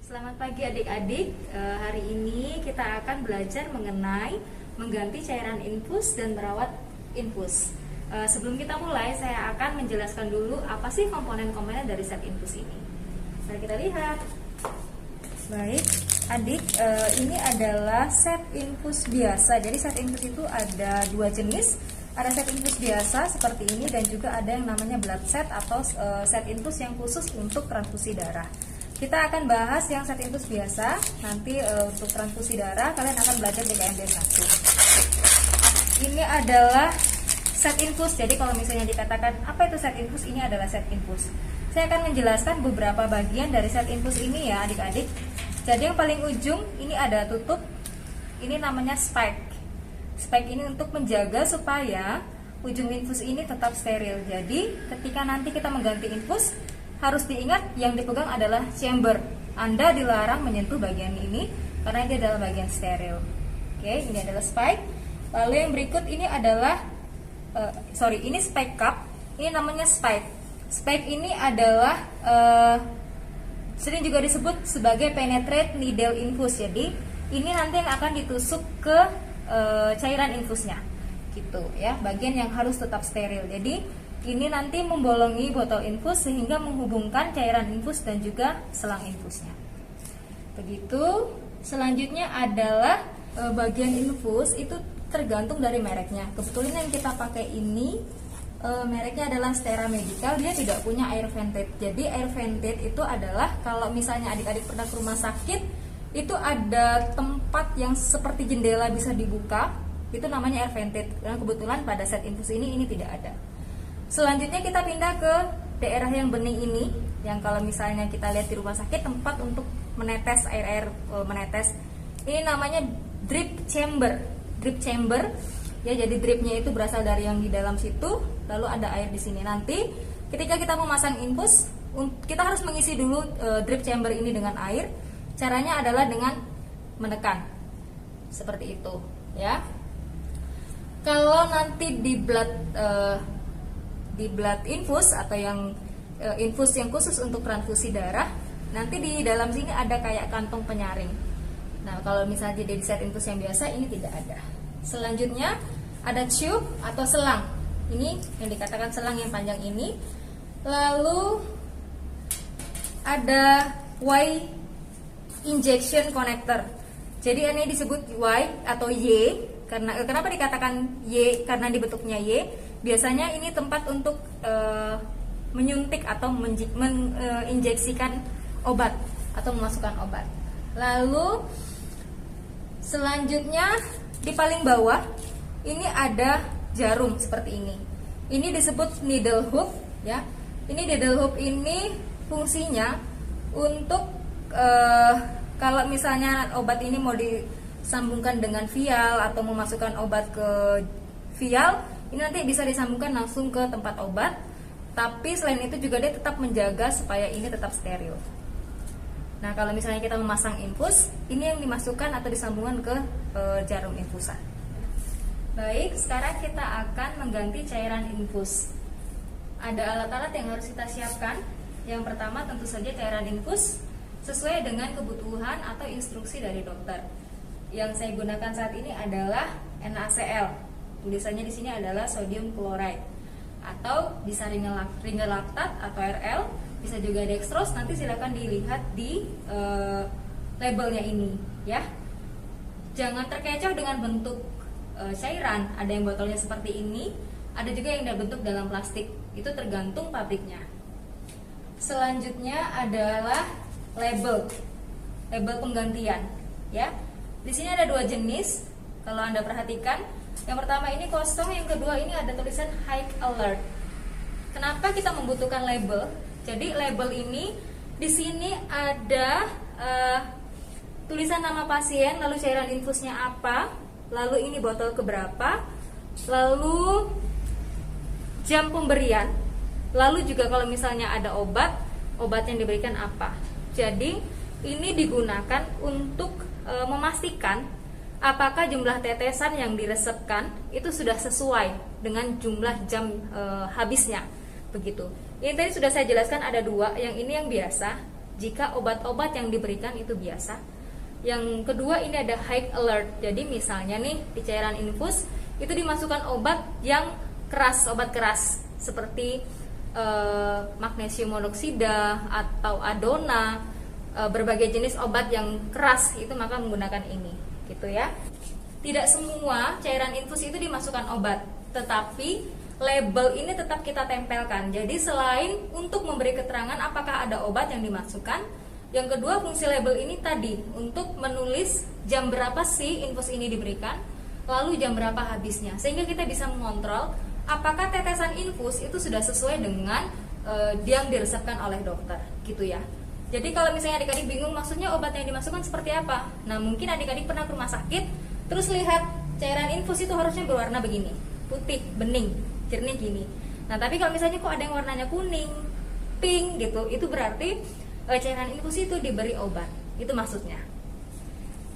Selamat pagi adik-adik. Hari ini kita akan belajar mengenai mengganti cairan infus dan merawat infus. Sebelum kita mulai, saya akan menjelaskan dulu apa sih komponen-komponen dari set infus ini. Mari kita lihat. Baik, adik, ini adalah set infus biasa. Jadi set infus itu ada dua jenis. Ada set infus biasa seperti ini dan juga ada yang namanya blood set atau set infus yang khusus untuk transfusi darah. Kita akan bahas yang set infus biasa. Nanti untuk transfusi darah kalian akan belajar di KMD 1. Ini adalah set infus. Jadi kalau misalnya dikatakan apa itu set infus, ini adalah set infus. Saya akan menjelaskan beberapa bagian dari set infus ini ya adik-adik. Jadi yang paling ujung ini ada tutup. Ini namanya spike. Spike ini untuk menjaga supaya ujung infus ini tetap steril. Jadi ketika nanti kita mengganti infus, harus diingat yang dipegang adalah chamber. Anda dilarang menyentuh bagian ini karena ini adalah bagian steril. Oke, ini adalah spike. Lalu yang berikut ini adalah ini spike cup. Ini namanya spike. Spike ini adalah sering juga disebut sebagai penetrate needle infus. Jadi ini nanti yang akan ditusuk ke cairan infusnya, gitu ya. Bagian yang harus tetap steril. Jadi ini nanti membolongi botol infus sehingga menghubungkan cairan infus dan juga selang infusnya. Begitu. Selanjutnya adalah bagian infus itu tergantung dari mereknya. Kebetulan yang kita pakai ini mereknya adalah Stera Medical. Dia tidak punya air vented. Jadi air vented itu adalah kalau misalnya adik-adik pernah ke rumah sakit, itu ada tempat yang seperti jendela bisa dibuka. Itu namanya air vented. Dan kebetulan pada set infus ini tidak ada. Selanjutnya kita pindah ke daerah yang bening ini, yang kalau misalnya kita lihat di rumah sakit tempat untuk menetes air menetes. Ini namanya drip chamber. Drip chamber ya, jadi dripnya itu berasal dari yang di dalam situ, lalu ada air di sini. Nanti ketika kita memasang infus, kita harus mengisi dulu drip chamber ini dengan air. Caranya adalah dengan menekan seperti itu ya. Kalau nanti di blood infus atau yang infus yang khusus untuk transfusi darah, nanti di dalam sini ada kayak kantong penyaring. Nah, kalau misalnya di set infus yang biasa ini tidak ada. Selanjutnya ada tube atau selang. Ini yang dikatakan selang yang panjang ini. Lalu ada Y injection connector. Jadi ini disebut Y atau Y karena kenapa dikatakan Y? Karena dibentuknya Y. Biasanya ini tempat untuk menyuntik atau menginjeksikan obat atau memasukkan obat. Lalu selanjutnya di paling bawah ini ada jarum seperti ini. Ini disebut needle hook ya. Ini needle hook ini fungsinya untuk kalau misalnya obat ini mau disambungkan dengan vial atau memasukkan obat ke vial, ini nanti bisa disambungkan langsung ke tempat obat. Tapi selain itu juga dia tetap menjaga supaya ini tetap steril. Nah, kalau misalnya kita memasang infus, ini yang dimasukkan atau disambungkan ke jarum infusan. Baik, sekarang kita akan mengganti cairan infus. Ada alat-alat yang harus kita siapkan. Yang pertama tentu saja cairan infus sesuai dengan kebutuhan atau instruksi dari dokter. Yang saya gunakan saat ini adalah NaCl. Tulisannya di sini adalah sodium chloride, atau bisa ringelaktat atau RL, bisa juga dextrose. Nanti silakan dilihat di labelnya ini ya. Jangan terkecoh dengan bentuk cairan. Ada yang botolnya seperti ini, ada juga yang berbentuk dalam plastik. Itu tergantung pabriknya. Selanjutnya adalah label penggantian ya. Di sini ada dua jenis. Kalau Anda perhatikan, yang pertama ini kosong, yang kedua ini ada tulisan high alert. Kenapa kita membutuhkan label? Jadi label ini di sini ada tulisan nama pasien, lalu cairan infusnya apa, lalu ini botol keberapa, lalu jam pemberian, lalu juga kalau misalnya ada obat yang diberikan apa. Jadi ini digunakan untuk memastikan apakah jumlah tetesan yang diresepkan itu sudah sesuai dengan jumlah jam habisnya, begitu. Ini tadi sudah saya jelaskan ada dua, yang ini yang biasa, jika obat-obat yang diberikan itu biasa. Yang kedua, ini ada high alert. Jadi misalnya nih di cairan infus itu dimasukkan obat yang keras, obat keras seperti magnesium monoksida atau adona, berbagai jenis obat yang keras itu maka menggunakan ini, gitu ya. Tidak semua cairan infus itu dimasukkan obat, tetapi label ini tetap kita tempelkan. Jadi selain untuk memberi keterangan apakah ada obat yang dimasukkan, yang kedua fungsi label ini tadi untuk menulis jam berapa sih infus ini diberikan, lalu jam berapa habisnya, sehingga kita bisa mengontrol apakah tetesan infus itu sudah sesuai dengan yang diresepkan oleh dokter, gitu ya. Jadi kalau misalnya adik-adik bingung maksudnya obat yang dimasukkan seperti apa, nah mungkin adik-adik pernah ke rumah sakit terus lihat cairan infus itu harusnya berwarna begini, putih, bening, jernih gini. Nah tapi kalau misalnya kok ada yang warnanya kuning, pink gitu, itu berarti cairan infus itu diberi obat, itu maksudnya.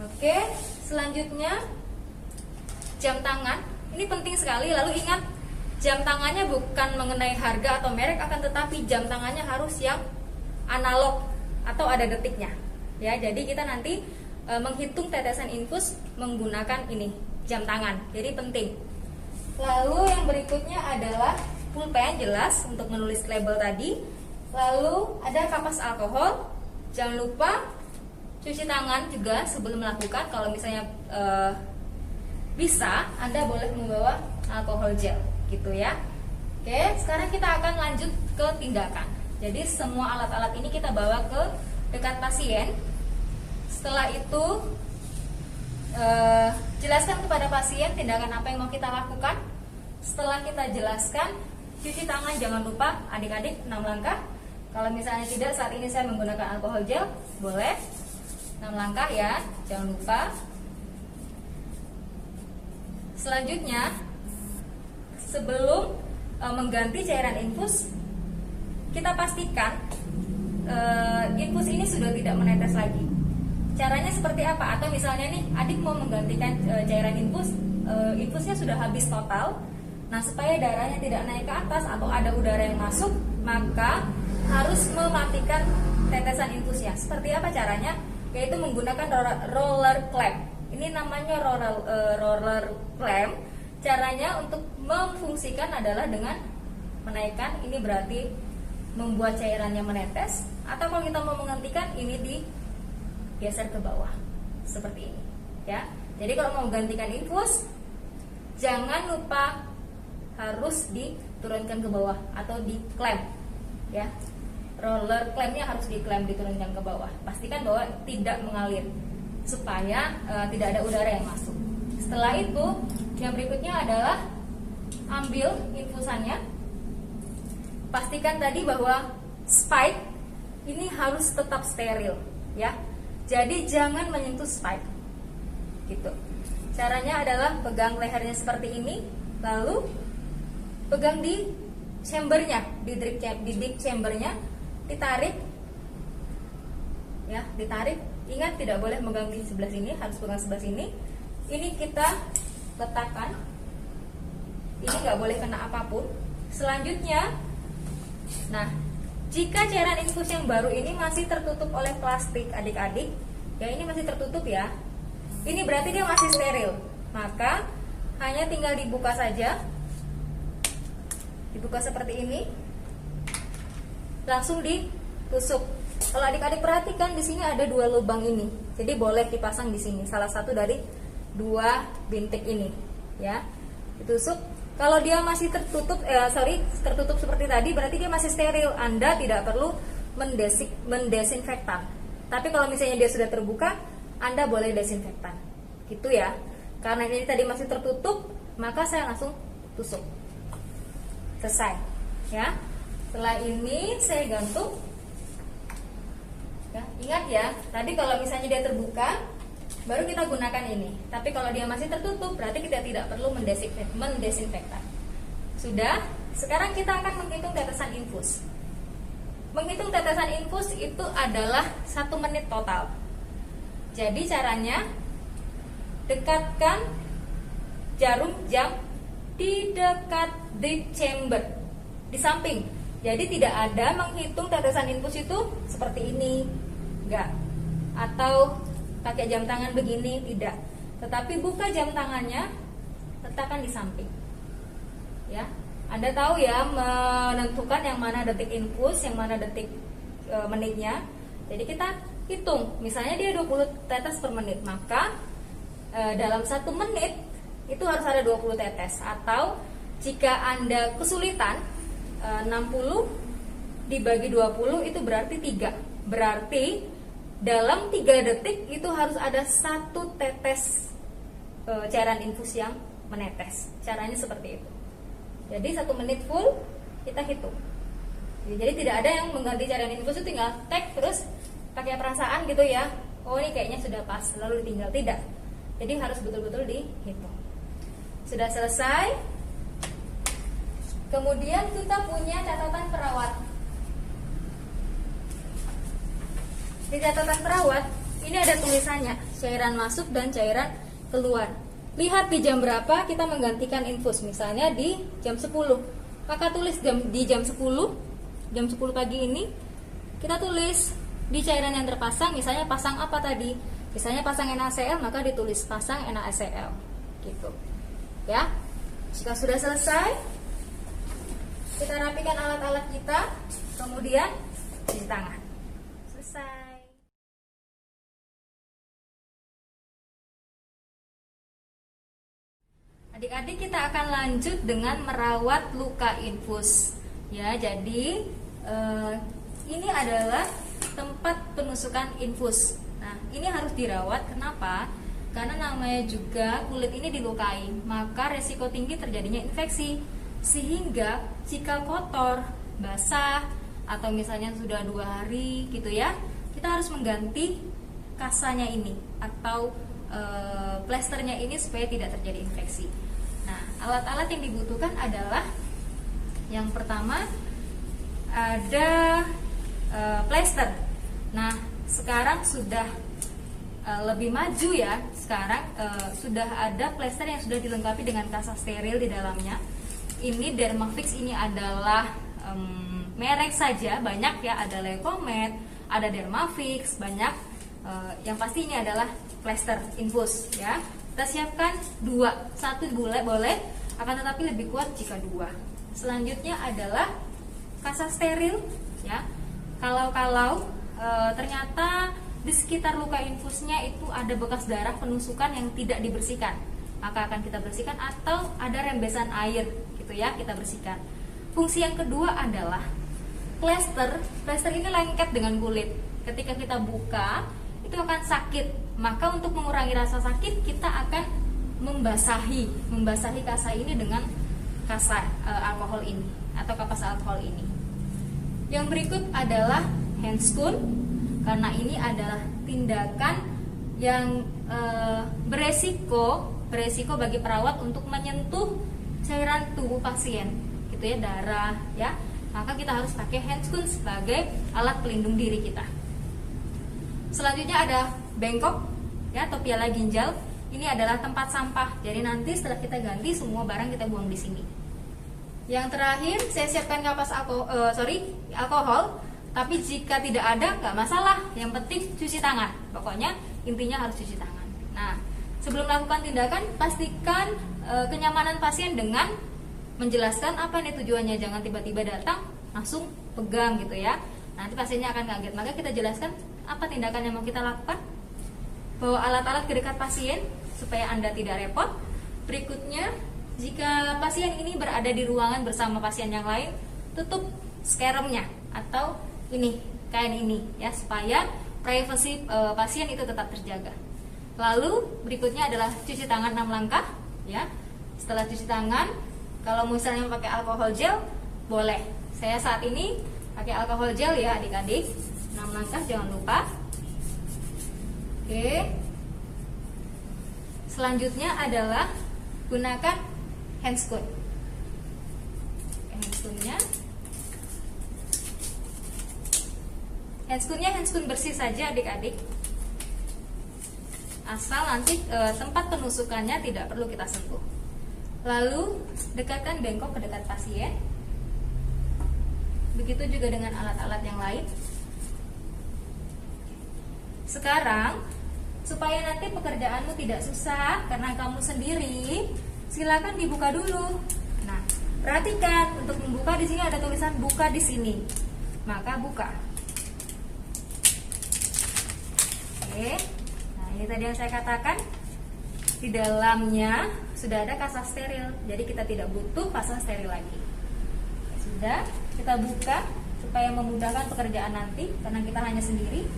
Oke, selanjutnya jam tangan. Ini penting sekali, lalu ingat jam tangannya bukan mengenai harga atau merek, akan tetapi jam tangannya harus yang analog atau ada detiknya. Ya, jadi kita nanti menghitung tetesan infus menggunakan ini jam tangan. Jadi penting. Lalu yang berikutnya adalah pulpen, jelas untuk menulis label tadi. Lalu ada kapas alkohol. Jangan lupa cuci tangan juga sebelum melakukan. Kalau misalnya bisa, Anda boleh membawa alkohol gel, gitu ya. Oke, sekarang kita akan lanjut ke tindakan. Jadi semua alat-alat ini kita bawa ke dekat pasien. Setelah itu jelaskan kepada pasien tindakan apa yang mau kita lakukan. Setelah kita jelaskan, cuci tangan jangan lupa adik-adik 6 langkah. Kalau misalnya tidak, saat ini saya menggunakan alkohol gel, boleh 6 langkah ya, jangan lupa. Selanjutnya, sebelum mengganti cairan infus, kita pastikan infus ini sudah tidak menetes lagi. Caranya seperti apa? Atau misalnya nih, adik mau menggantikan cairan infus, infusnya sudah habis total. Nah, supaya darahnya tidak naik ke atas atau ada udara yang masuk, maka harus mematikan tetesan infusnya. Seperti apa caranya? Yaitu menggunakan roller clamp. Ini namanya roller clamp. Caranya untuk memfungsikan adalah dengan menaikkan, ini berarti membuat cairannya menetes, atau kalau kita mau menghentikan, ini digeser ke bawah seperti ini ya. Jadi kalau mau menggantikan infus, jangan lupa harus diturunkan ke bawah atau di clamp ya. Roller clampnya harus di clamp, diturunkan ke bawah. Pastikan bahwa tidak mengalir supaya tidak ada udara yang masuk. Setelah itu, yang berikutnya adalah ambil infusannya. Pastikan tadi bahwa spike ini harus tetap steril ya. Jadi jangan menyentuh spike. Gitu. Caranya adalah pegang lehernya seperti ini, lalu pegang di chambernya, di deep chambernya, ditarik ya, ditarik. Ingat tidak boleh megang di sebelah sini, harus pegang sebelah sini. Ini kita letakkan. Ini nggak boleh kena apapun. Selanjutnya, nah, jika cairan infus yang baru ini masih tertutup oleh plastik adik-adik, ya ini masih tertutup ya, ini berarti dia masih steril. Maka hanya tinggal dibuka saja, dibuka seperti ini, langsung ditusuk. Kalau adik-adik perhatikan di sini ada 2 lubang ini, jadi boleh dipasang di sini, salah satu dari 2 bintik ini, ya, ditusuk. Kalau dia masih tertutup, tertutup seperti tadi, berarti dia masih steril. Anda tidak perlu mendesinfektan. Tapi kalau misalnya dia sudah terbuka, Anda boleh desinfektan. Gitu ya. Karena ini tadi masih tertutup, maka saya langsung tusuk. Selesai. Ya. Setelah ini saya gantung. Ya, ingat ya, tadi kalau misalnya dia terbuka, baru kita gunakan ini. Tapi kalau dia masih tertutup, berarti kita tidak perlu mendesinfektan. Sudah, sekarang kita akan menghitung tetesan infus. Menghitung tetesan infus itu adalah 1 menit total. Jadi caranya, dekatkan jarum jam di dekat deep chamber, di samping. Jadi tidak ada menghitung tetesan infus itu seperti ini, enggak. Atau pakai jam tangan begini, tidak. Tetapi buka jam tangannya, letakkan di samping. Ya, Anda tahu ya menentukan yang mana detik infus, yang mana detik menitnya. Jadi kita hitung, misalnya dia 20 tetes per menit, maka dalam 1 menit itu harus ada 20 tetes. Atau jika Anda kesulitan, 60 dibagi 20 itu berarti 3. Berarti dalam 3 detik itu harus ada 1 tetes cairan infus yang menetes. Caranya seperti itu. Jadi 1 menit full kita hitung. Jadi tidak ada yang mengganti cairan infus itu tinggal tek terus pakai perasaan gitu ya. Oh ini kayaknya sudah pas, lalu ditinggal. Tidak. Jadi harus betul-betul dihitung. Sudah selesai. Kemudian kita punya catatan perawat. Di catatan perawat ini ada tulisannya, cairan masuk dan cairan keluar. Lihat di jam berapa kita menggantikan infus. Misalnya di jam 10, maka tulis di jam 10 pagi ini kita tulis di cairan yang terpasang, misalnya pasang apa tadi? Misalnya pasang NaCl, maka ditulis pasang NaCl gitu. Ya. Jika sudah selesai, kita rapikan alat-alat kita, kemudian cuci tangan. Selesai. Adik-adik, kita akan lanjut dengan merawat luka infus. Ya, jadi ini adalah tempat penusukan infus. Nah, ini harus dirawat. Kenapa? Karena namanya juga kulit ini dilukai, maka resiko tinggi terjadinya infeksi. Sehingga jika kotor, basah, atau misalnya sudah 2 hari gitu ya, kita harus mengganti kasanya ini atau plesternya ini supaya tidak terjadi infeksi. Nah, alat-alat yang dibutuhkan adalah yang pertama ada plester. Nah, sekarang sudah lebih maju ya. Sekarang sudah ada plester yang sudah dilengkapi dengan kasa steril di dalamnya. Ini Dermafix, ini adalah merek saja, banyak ya, ada Lecomed, ada Dermafix, banyak. Yang pasti ini adalah plester infus ya. Kita siapkan 2, 1 boleh, akan tetapi lebih kuat jika 2. Selanjutnya adalah kasa steril ya. Kalau ternyata di sekitar luka infusnya itu ada bekas darah penusukan yang tidak dibersihkan, maka akan kita bersihkan, atau ada rembesan air gitu ya, kita bersihkan. Fungsi yang kedua adalah plester. Plester ini lengket dengan kulit. Ketika kita buka itu akan sakit, maka untuk mengurangi rasa sakit kita akan membasahi kasa ini dengan kasa alkohol ini atau kapas alkohol ini. Yang berikut adalah handscoon, karena ini adalah tindakan yang beresiko bagi perawat untuk menyentuh cairan tubuh pasien gitu ya, darah ya. Maka kita harus pakai handscoon sebagai alat pelindung diri kita. Selanjutnya ada bengkok ya, atau piala ginjal. Ini adalah tempat sampah. Jadi nanti setelah kita ganti, semua barang kita buang di sini. Yang terakhir, saya siapkan kapas alkohol. Tapi jika tidak ada, nggak masalah. Yang penting cuci tangan. Pokoknya intinya harus cuci tangan. Nah, sebelum melakukan tindakan, pastikan kenyamanan pasien dengan menjelaskan apa nih tujuannya. Jangan tiba-tiba datang langsung pegang gitu ya. Nanti pasiennya akan kaget. Maka kita jelaskan apa tindakan yang mau kita lakukan. Bawa alat-alat ke dekat pasien supaya Anda tidak repot. Berikutnya, jika pasien ini berada di ruangan bersama pasien yang lain, tutup scarumnya atau ini, kain ini ya, supaya privasi pasien itu tetap terjaga. Lalu berikutnya adalah cuci tangan 6 langkah ya. Setelah cuci tangan, kalau misalnya pakai alkohol gel boleh. Saya saat ini pakai alkohol gel ya adik-adik. 6 langkah jangan lupa. Oke. Selanjutnya adalah gunakan handscoon. Handscoonnya handscoon bersih saja adik-adik. Asal nanti tempat penusukannya tidak perlu kita sentuh. Lalu dekatkan bengkok ke dekat pasien. begitu juga dengan alat-alat yang lain. Sekarang, supaya nanti pekerjaanmu tidak susah karena kamu sendiri, silakan dibuka dulu. Nah, perhatikan untuk membuka di sini ada tulisan buka di sini. Maka buka. Oke. Nah, ini tadi yang saya katakan. Di dalamnya sudah ada kasa steril. Jadi kita tidak butuh kasa steril lagi. Sudah, kita buka supaya memudahkan pekerjaan nanti karena kita hanya sendiri.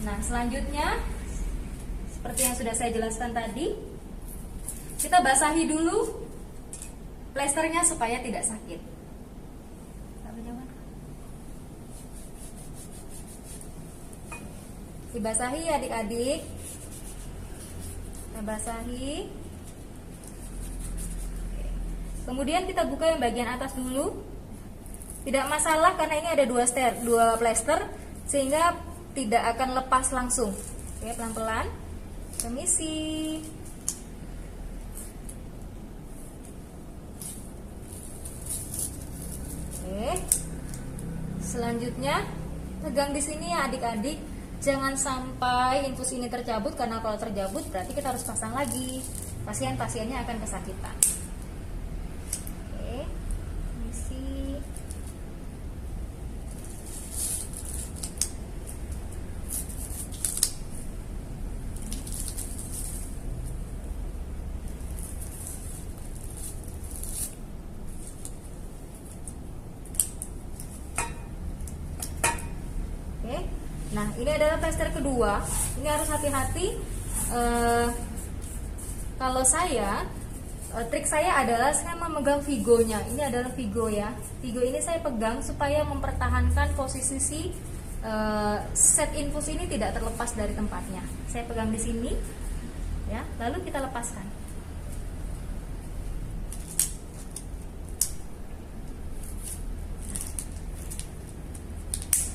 Nah, selanjutnya seperti yang sudah saya jelaskan tadi, kita basahi dulu plesternya supaya tidak sakit. Dibasahi adik-adik. Kita basahi. Kemudian kita buka yang bagian atas dulu. Tidak masalah karena ini ada dua plester sehingga tidak akan lepas langsung. Oke, pelan-pelan. Permisi. Oke. Selanjutnya pegang di sini ya adik-adik. Jangan sampai infus ini tercabut karena kalau tercabut berarti kita harus pasang lagi. Pasien-pasiennya akan kesakitan. Oke. Permisi. Nah, ini adalah plester kedua. Ini harus hati-hati. Kalau saya, trik saya adalah saya memegang vigonya. Ini adalah vigo ya. Vigo ini saya pegang supaya mempertahankan posisi set infus ini tidak terlepas dari tempatnya. Saya pegang di sini, ya. Lalu kita lepaskan.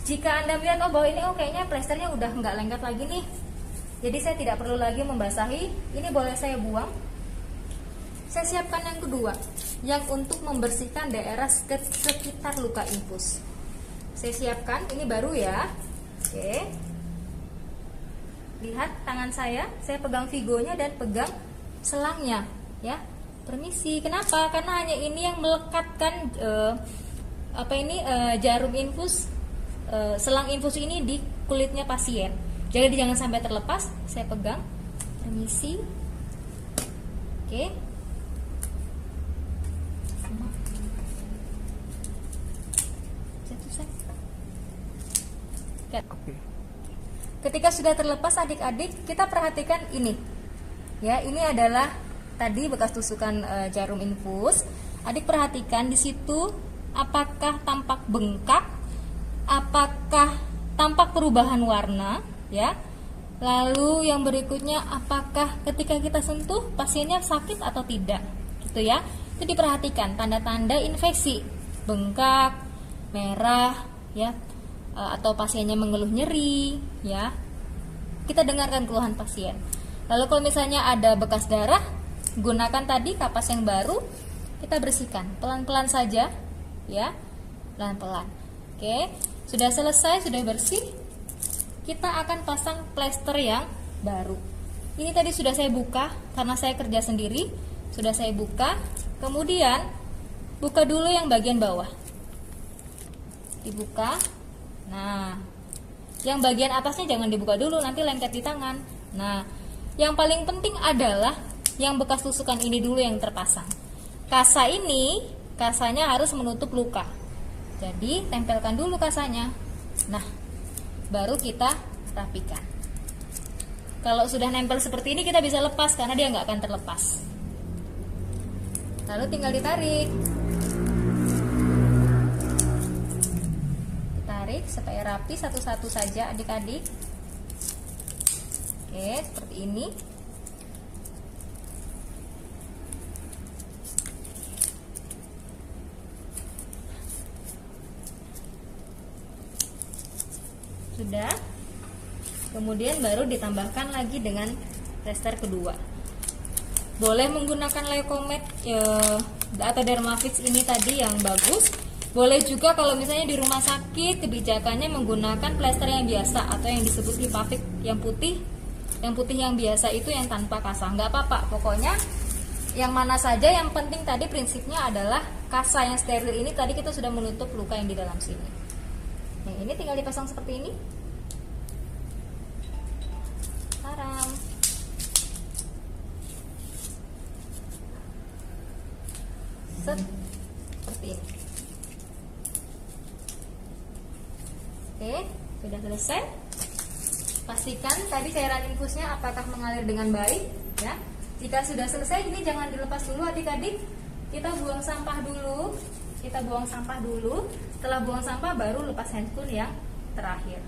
Jika Anda melihat bahwa ini kayaknya plesternya udah nggak lengket lagi nih, jadi saya tidak perlu lagi membasahi. Ini boleh saya buang. Saya siapkan yang kedua, yang untuk membersihkan daerah sekitar luka infus. Saya siapkan, ini baru ya. Oke. Lihat tangan saya pegang vigonya dan pegang selangnya, ya. Permisi. Kenapa? Karena hanya ini yang melekatkan jarum infus. Selang infus ini di kulitnya pasien. Jadi jangan sampai terlepas. Saya pegang. Permisi. Oke. Ketika sudah terlepas adik-adik, kita perhatikan ini. Ya, ini adalah tadi bekas tusukan jarum infus. Adik perhatikan di situ apakah tampak bengkak? Apakah tampak perubahan warna, ya? Lalu yang berikutnya, apakah ketika kita sentuh pasiennya sakit atau tidak, gitu ya? Itu diperhatikan tanda-tanda infeksi, bengkak, merah, ya, atau pasiennya mengeluh nyeri, ya. Kita dengarkan keluhan pasien. Lalu kalau misalnya ada bekas darah, gunakan tadi kapas yang baru, kita bersihkan pelan-pelan saja, ya, pelan-pelan. Oke. Sudah selesai, sudah bersih, kita akan pasang plester yang baru. Ini tadi sudah saya buka, karena saya kerja sendiri, sudah saya buka. Kemudian, buka dulu yang bagian bawah. Dibuka. Nah, yang bagian atasnya jangan dibuka dulu, nanti lengket di tangan. Nah, yang paling penting adalah yang bekas tusukan ini dulu yang terpasang. Kasanya harus menutup luka. Jadi tempelkan dulu kasanya. Nah, baru kita rapikan. Kalau sudah nempel seperti ini kita bisa lepas karena dia nggak akan terlepas. Lalu tinggal ditarik. Ditarik supaya rapi satu-satu saja adik-adik. Oke, seperti ini. Sudah. Kemudian baru ditambahkan lagi dengan plester kedua. Boleh menggunakan Leukomed atau Dermafix ini tadi yang bagus. Boleh juga kalau misalnya di rumah sakit kebijakannya menggunakan plester yang biasa atau yang disebut lipafik yang putih yang biasa itu yang tanpa kasa, nggak apa-apa. Pokoknya yang mana saja, yang penting tadi prinsipnya adalah kasa yang steril ini tadi kita sudah menutup luka yang di dalam sini. Yang ini tinggal dipasang seperti ini. Taram. Set, seperti ini. Oke, sudah selesai. Pastikan tadi cairan infusnya apakah mengalir dengan baik, ya. Jika sudah selesai, ini jangan dilepas dulu adik-adik. Kita buang sampah dulu. Setelah buang sampah baru lepas handphone yang terakhir.